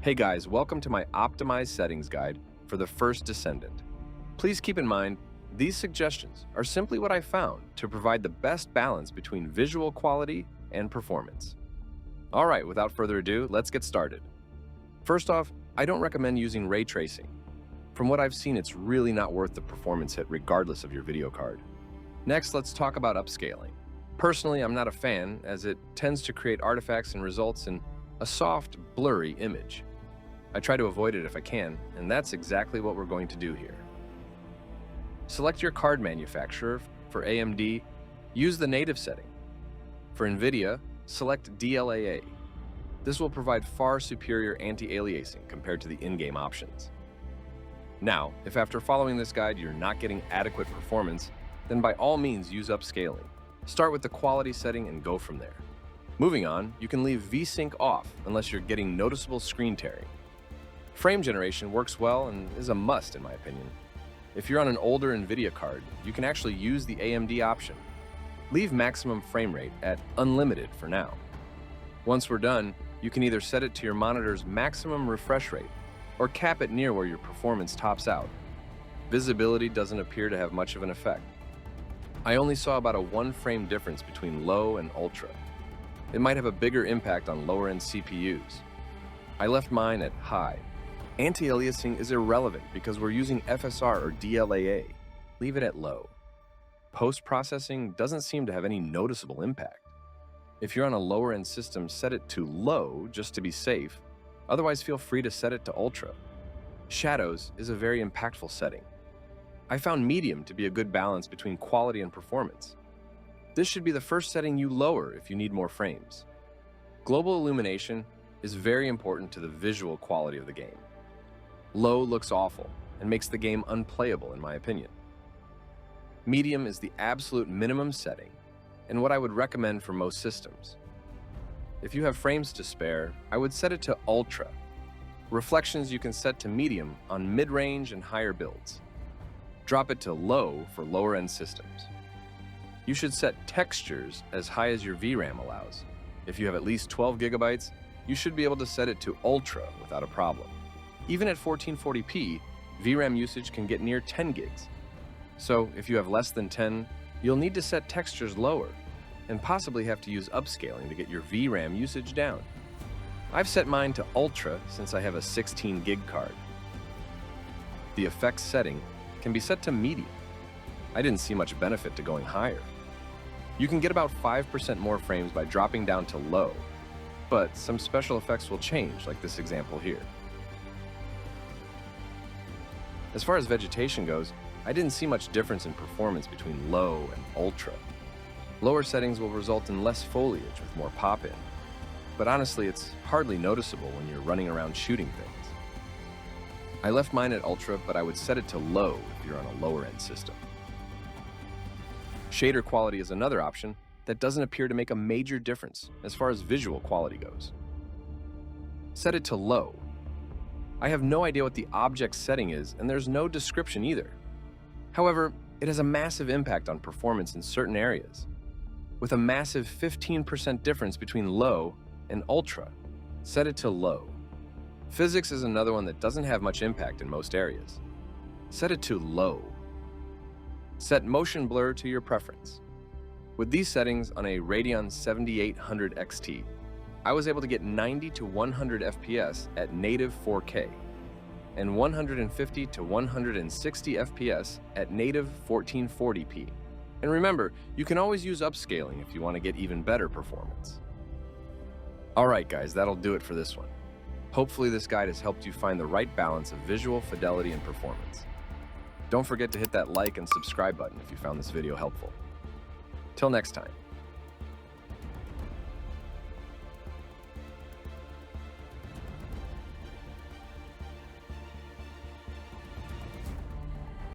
Hey guys, welcome to my optimized settings guide for the First Descendant. Please keep in mind, these suggestions are simply what I found to provide the best balance between visual quality and performance. All right, without further ado, let's get started. First off, I don't recommend using ray tracing. From what I've seen, it's really not worth the performance hit regardless of your video card. Next, let's talk about upscaling. Personally, I'm not a fan, as it tends to create artifacts and results in a soft, blurry image. I try to avoid it if I can, and that's exactly what we're going to do here. Select your card manufacturer. For AMD, use the native setting. For NVIDIA, select DLAA. This will provide far superior anti-aliasing compared to the in-game options. Now, if after following this guide you're not getting adequate performance, then by all means use upscaling. Start with the quality setting and go from there. Moving on, you can leave VSync off unless you're getting noticeable screen tearing. Frame generation works well and is a must in my opinion. If you're on an older NVIDIA card, you can actually use the AMD option. Leave maximum frame rate at unlimited for now. Once we're done, you can either set it to your monitor's maximum refresh rate or cap it near where your performance tops out. Visibility doesn't appear to have much of an effect. I only saw about a 1 frame difference between low and ultra. It might have a bigger impact on lower-end CPUs. I left mine at high. Anti-aliasing is irrelevant because we're using FSR or DLAA. Leave it at low. Post-processing doesn't seem to have any noticeable impact. If you're on a lower-end system, set it to low just to be safe. Otherwise, feel free to set it to ultra. Shadows is a very impactful setting. I found medium to be a good balance between quality and performance. This should be the first setting you lower if you need more frames. Global illumination is very important to the visual quality of the game. Low looks awful and makes the game unplayable in my opinion. Medium is the absolute minimum setting and what I would recommend for most systems. If you have frames to spare, I would set it to ultra. Reflections you can set to medium on mid-range and higher builds. Drop it to low for lower-end systems. You should set textures as high as your VRAM allows. If you have at least 12 gigabytes, you should be able to set it to ultra without a problem. Even at 1440p, VRAM usage can get near 10 gigs. So if you have less than 10, you'll need to set textures lower and possibly have to use upscaling to get your VRAM usage down. I've set mine to ultra since I have a 16 gig card. The effects setting can be set to medium. I didn't see much benefit to going higher. You can get about 5% more frames by dropping down to low, but some special effects will change, like this example here. As far as vegetation goes, I didn't see much difference in performance between low and ultra. Lower settings will result in less foliage with more pop-in, but honestly, it's hardly noticeable when you're running around shooting things. I left mine at ultra, but I would set it to low if you're on a lower-end system. Shader quality is another option that doesn't appear to make a major difference as far as visual quality goes. Set it to low. I have no idea what the object setting is, and there's no description either. However, it has a massive impact on performance in certain areas. With a massive 15% difference between low and ultra, set it to low. Physics is another one that doesn't have much impact in most areas. Set it to low. Set motion blur to your preference. With these settings on a Radeon 7800 XT, I was able to get 90 to 100 FPS at native 4K and 150 to 160 FPS at native 1440p. And remember, you can always use upscaling if you want to get even better performance. Alright guys, that'll do it for this one. Hopefully this guide has helped you find the right balance of visual fidelity and performance. Don't forget to hit that like and subscribe button if you found this video helpful. Till next time.